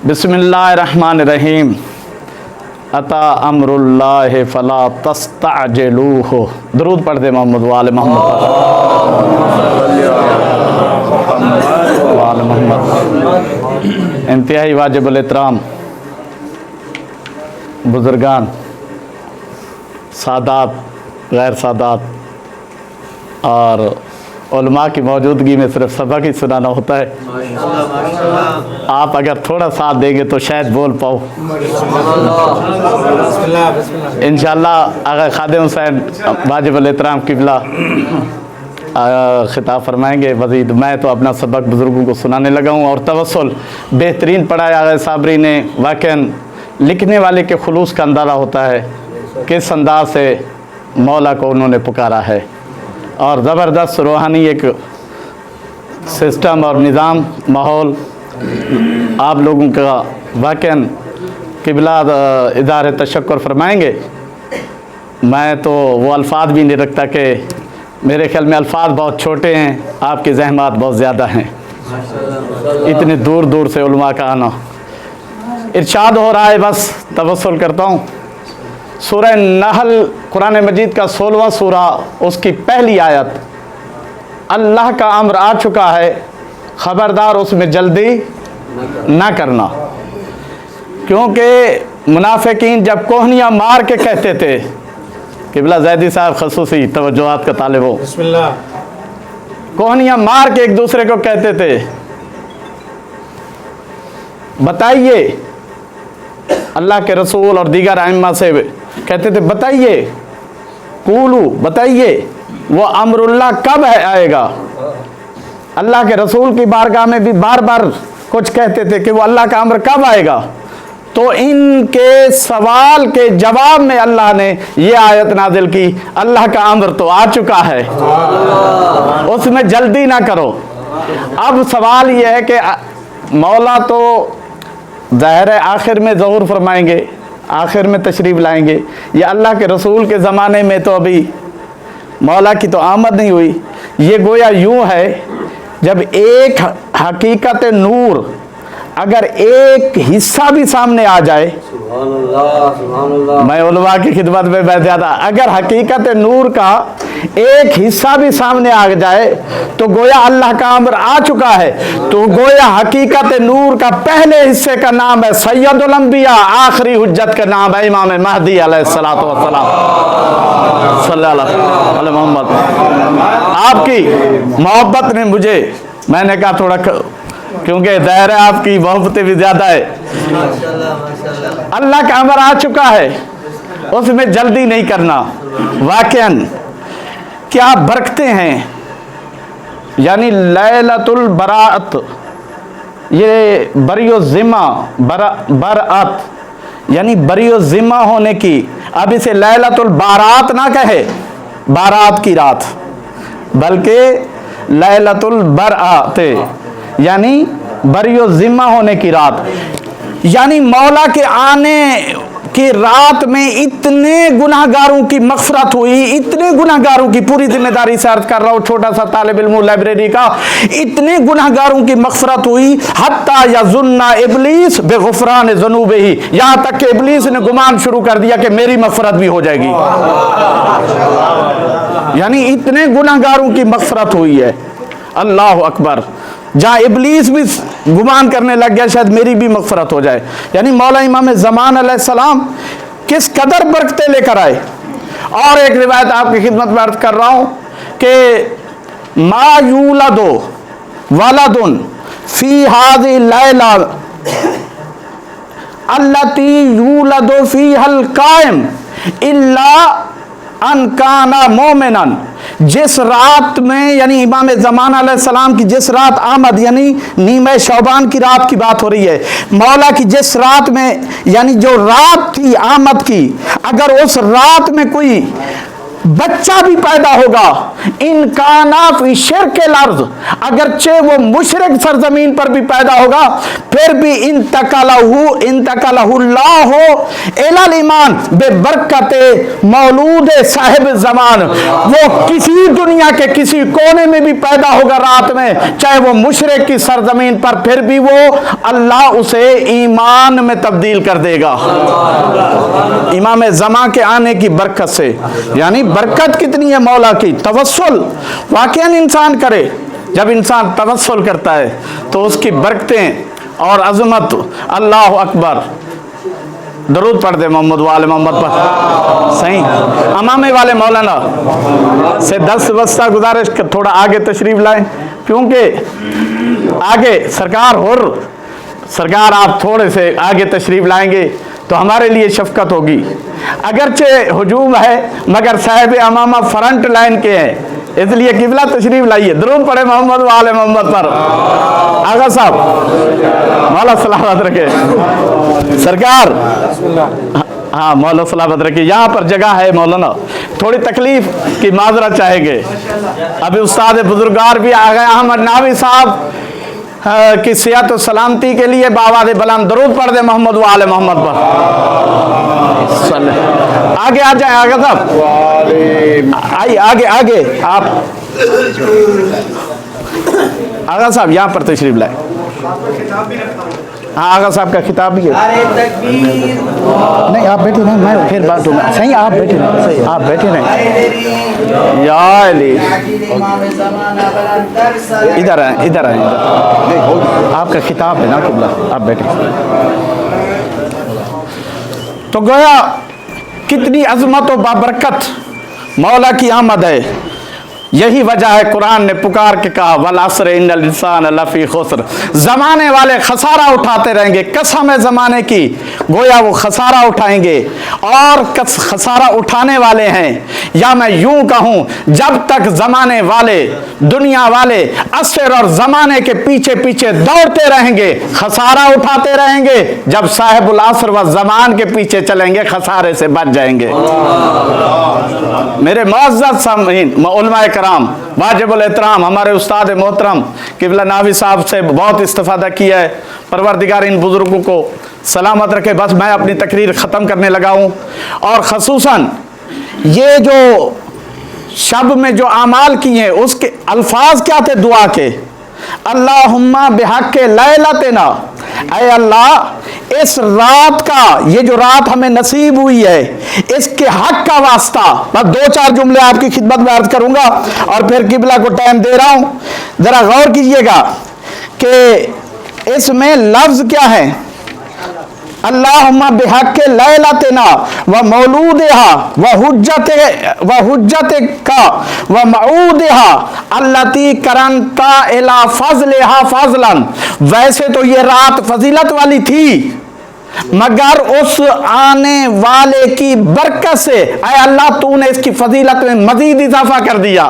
बिस्मिल्लाहिर्रहमानिर्रहीम। अता अमरुल्लाह फला तस्तअजिलूहु। दरूद पढ़ दे मोहम्मद वाले मोहम्मद वाले मोहम्मद। इंतहाई वाजिबुल एहतराम बुजुर्गान, सादात, गैर सादात और उलमा की मौजूदगी में सिर्फ सबक ही सुनाना होता है। आप अगर थोड़ा साथ देंगे तो शायद बोल पाओ। इंशाअल्लाह अगर खादिम हुसैन वाजिबुल एहतराम किबला खिताब फरमाएंगे मज़ीद। मैं तो अपना सबक बुज़ुर्गों को सुनाने लगा हूँ और तवस्सुल बेहतरीन पढ़ाया है साबरी ने। वाक़ई लिखने वाले के खुलूस का अंदाज़ा होता है किस अंदाज से मौला को उन्होंने पुकारा है और ज़बरदस्त रूहानी एक सिस्टम और निज़ाम माहौल आप लोगों का वाक़ई किबला इज़हार तशक्कुर फरमाएंगे। मैं तो वो अल्फाज भी नहीं रखता कि मेरे ख्याल में अल्फाज बहुत छोटे हैं, आपकी ज़हमत बहुत ज़्यादा हैं। इतने दूर दूर से उलमा का आना इरशाद हो रहा है। बस तवस्सुल करता हूँ। सूरह नहल कुरान मजीद का 16वां सूरा, उसकी पहली आयत, अल्लाह का अम्र आ चुका है, ख़बरदार उसमें जल्दी ना करना। क्योंकि मुनाफिकीन जब कोहनियाँ मार के कहते थे, किबला ज़ैदी साहब खसूसी तवज्जुहात का तालिब हो, कोहनियाँ मार के एक दूसरे को कहते थे, बताइए, अल्लाह के रसूल और दीगर आइम्मा से कहते थे बताइए, कूलू बताइए, वो अमरुल्लाह कब है आएगा। अल्लाह के रसूल की बारगाह में भी बार बार कुछ कहते थे कि वो अल्लाह का अम्र कब आएगा। तो इनके सवाल के जवाब में अल्लाह ने ये आयत नाजिल की, अल्लाह का अम्र तो आ चुका है, उसमें जल्दी ना करो। अब सवाल ये है कि मौला तो ज़ाहिर है आखिर में ज़हूर फरमाएंगे, आखिर में तशरीफ़ लाएंगे। ये अल्लाह के रसूल के ज़माने में तो अभी मौला की तो आमद नहीं हुई। ये गोया यूँ है, जब एक हकीकत नूर अगर एक हिस्सा भी सामने आ जाए, मैं उलमा की खिदमत में बैठ जाता, अगर हकीकत नूर का एक हिस्सा भी सामने आ जाए तो गोया अल्लाह का अम्र आ चुका है। तो गोया हकीकत नूर का पहले हिस्से का नाम है सैयदुल अंबिया, आखिरी हुज्जत का नाम है इमाम महदी अलैहिस्सलातु वस्सलाम सल्लल्लाहु अलैहि मोहम्मद। आपकी मोहब्बत ने मुझे, मैंने कहा थोड़ा, क्योंकि ज़ाहिर है आपकी मोहब्बतें भी ज़्यादा है। अल्लाह का अमर आ चुका है, उसमें जल्दी नहीं करना। वाक़ईन क्या बरकते हैं, यानी लैलतुल बराअत, ये बरियो ज़िम्मा बराअत यानी बरियो ज़िम्मा होने की। अब इसे लैलतुल बारात ना कहे, बारात की रात, बल्कि लैलतुल बराअत यानी बरियो ज़िम्मा होने की रात। यानी मौला के आने की रात में इतने गुनाहगारों की मग़फ़िरत हुई, इतने गुनाहगारों की, पूरी जिम्मेदारी से अर्ज़ कर रहा हूँ, छोटा सा तालिब इल्म लाइब्रेरी का, इतने गुनाहगारों की मग़फ़िरत हुई हत्ता यज़ुन्ना इब्लीस बेग़ुफ़रान ज़ुनूबिही, यहाँ तक कि इब्लीस ने गुमान शुरू कर दिया कि मेरी मग़फ़िरत भी हो जाएगी। यानी इतने गुनाहगारों की मग़फ़िरत हुई है। अल्लाह अकबर। जहाँ इब्लीस भी गुमान करने लग गया शायद मेरी भी मग़फ़िरत हो जाए। यानी मौला इमाम ज़मान अलैहिस्सलाम किस कदर बरकतें लेकर आए। और एक रिवायत आपकी खिदमत में अर्ज़ कर रहा हूँ कि मा यूलदो वलदुन फी हाज़ी लैला अल्लती यूलदो फीहल कायम इल्ला अन काना मोमिनन। जिस रात में, यानी इमाम ज़मान अलैहिस्सलाम की जिस रात आमद, यानी नीमे शौबान की रात की बात हो रही है, मौला की जिस रात में, यानी जो रात थी आमद की, अगर उस रात में कोई बच्चा भी पैदा होगा, इनकाना फी शिर्क लर्ज, अगरचे वो मुशरिक सरजमीन पर भी पैदा होगा, फिर भी इंतकलहुल्लाहु इलल ईमान बेबरकते मौलूद साहिब जमान, वो किसी दुनिया के किसी कोने में भी पैदा होगा रात में, चाहे वो मुशरिक की सरजमीन पर, फिर भी वो अल्लाह उसे ईमान में तब्दील कर देगा इमाम ज़मा के आने की बरकत से। यानी बरकत कितनी है मौला की। तवस्सुल वाकईन इंसान करे, जब इंसान तवस्सुल करता है तो उसकी बरकतें और अज़मत, अल्लाह अकबर। दरूद पढ़ दे मोहम्मद वाले मोहम्मद पर। सही अमामे वाले मौलाना से 10 वस्ता गुजारिश कर थोड़ा आगे तशरीफ लाएं, क्योंकि आगे सरकार आप थोड़े से आगे तशरीफ लाएंगे तो हमारे लिए शफकत होगी। अगरचे हुजूम है मगर साहिब अमामा फ्रंट लाइन के हैं, इसलिए किबला तशरीफ लाइए। दरूद पढ़े मोहम्मद वाले मोहम्मद पर। आगा साहब मौला सलामत रखे सरकार। हाँ मौला सलामत रखे। यहाँ पर जगह है मौलाना, थोड़ी तकलीफ की माजरा चाहेंगे। अभी उस्ताद बुजुर्गार भी आ गए अहमद नावी साहब की सेहत और सलामती के लिए बावाद बलान दरूद पढ़ दे मोहम्मद वाले मोहम्मद पर। आगे आ जाए आगे साहब, आइए आगे आगे आप आगा साहब यहाँ पर तशरीफ लाए। हाँ आगा साहब का खिताब भी है। नहीं आप बैठे नहीं, मैं फिर बात होगा। सही आप बैठे नहीं, सही आप बैठे नहीं। या अली इधर आए इधर आए, आपका खिताब है ना किबला, आप बैठे। तो गोया कितनी अजमत और बाबरकत मौला की आमद है। यही वजह है कुरान ने पुकार के कहा वल अस्र इन्नल इंसान लफी खुस्र, ज़माने वाले खसारा उठाते रहेंगे। कसम है ज़माने की, गोया वो खसारा उठाएंगे और खसारा उठाने वाले हैं। या मैं यूं कहूँ जब तक ज़माने वाले दुनिया वाले असर और ज़माने के पीछे पीछे दौड़ते रहेंगे खसारा उठाते रहेंगे, जब साहिबुल असर व ज़मान के पीछे चलेंगे खसारे से बच जाएंगे। मेरे मुअज़्ज़ज़ सामीन उलमा कराम वाजिबुल एहतराम हमारे उस्ताद मोहतरम किबला नावी साहब से बहुत इस्तिफादा किया है। परवरदिगार इन बुजुर्गों को सलामत रखे। बस मैं अपनी तकरीर ख़त्म करने लगा हूँ। और ख़ुसूसन ये जो शब में जो आमाल किए हैं उसके अल्फाज क्या थे दुआ के, अल्लाहुम्मा बिहक़्क़ि लैलतिना, ऐ अल्लाह इस रात का, ये जो रात हमें नसीब हुई है इसके हक का वास्ता। बस 2-4 जुमले आपकी खिदमत में अर्ज करूंगा और फिर किबला को टाइम दे रहा हूं। जरा गौर कीजिएगा कि इसमें लफ्ज क्या है, अल्लाहुम्मा बिहक़्क़ि लैलतिना व मौलूदिहा व हुज्जतिका व मऊदिहा अल्लती करंता इला फज़लिहा फज़लन। वैसे तो ये रात फजीलत वाली थी मगर उस आने वाले की बरकत से ऐ अल्लाह तूने इसकी फजीलत में मजीद इजाफा कर दिया।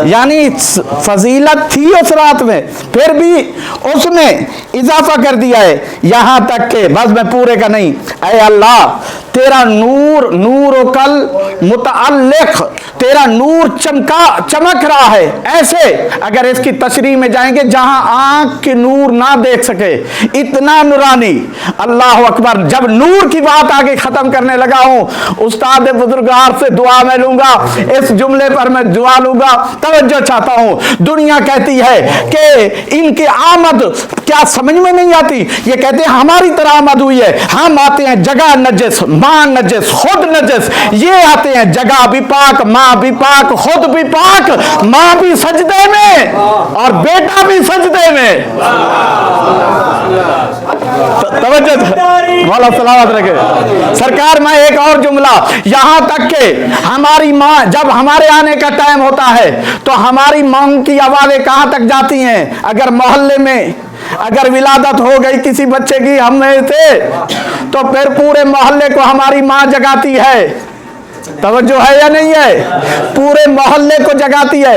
यानी फजीलत थी उस रात में, फिर भी उसमें इजाफा कर दिया है। यहां तक के बस मैं पूरे का नहीं, ऐ अल्लाह तेरा नूर नूरुकल मुतअल्लिक़, तेरा नूर चमक रहा है ऐसे, अगर इसकी तशरीह में जाएंगे जहां आंख की नूर ना देख सके, इतना नूरानी। अल्लाह अकबर। जब नूर की बात आगे खत्म करने लगा हूं, उस्ताद बुजुर्गार से दुआ मैं लूंगा, इस जुमले पर मैं दुआ लूंगा, तवज्जो चाहता हूं। दुनिया कहती है कि इनकी आमद क्या समझ में नहीं आती, ये कहते हैं हमारी तरह आमद हुई है। हम आते हैं जगह नजस, मां नजस, खुद नजस, ये आते हैं जगह भी पाक, मां भी पाक, खुद भी पाक, मां भी सजदे में और बेटा भी सजदे में। तवज्जो मौला सलामत रखे सरकार। मैं एक और जुमला, यहां तक के हमारी मां जब हमारे आने का टाइम होता है तो हमारी मां की आवाजें कहां तक जाती हैं। अगर मोहल्ले में अगर विलादत हो गई किसी बच्चे की हम में से, तो फिर पूरे मोहल्ले को हमारी मां जगाती है। توجہ ہے یا نہیں ہے؟ پورے محلے کو جگاتی ہے.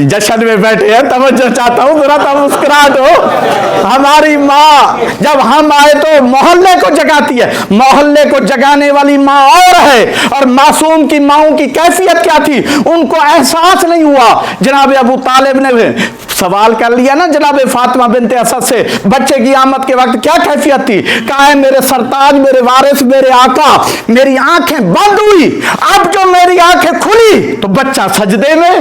جشن میں بیٹھے ہیں, توجہ چاہتا ہوں, ذرا تو مسکراہٹ ہو. ہماری ماں جب ہم آئے تو محلے کو جگاتی ہے. محلے کو جگانے والی ماں اور ہے, اور معصوم کی ماؤں کی کیفیت کیا تھی ان کو احساس نہیں ہوا. جناب ابو طالب نے سوال کر لیا نا جناب فاطمہ بنت اسد سے, بچے کی آمد کے وقت کیا کیفیت تھی؟ کہا ہے میرے سرتاج, میرے وارث, میرے آقا, میری آنکھیں بند ہوئی, اب جو میری آنکھیں کھلی تو بچہ سجدے میں,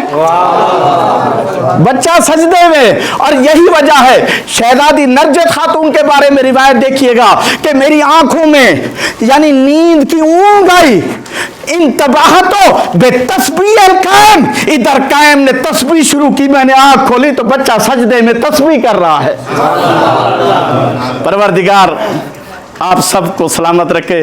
بچہ سجدے میں. اور یہی وجہ ہے شہزادی نرجس خاتون کے بارے میں روایت دیکھیے گا کہ میری آنکھوں میں یعنی نیند کی اونگ آئی, انتباہتو بے تسبیح القائم, ادھر قائم نے تسبیح شروع کی, میں نے آنکھ کھولی تو بچہ سجدے میں تسبیح کر رہا ہے. پروردگار آپ سب کو سلامت رکھے.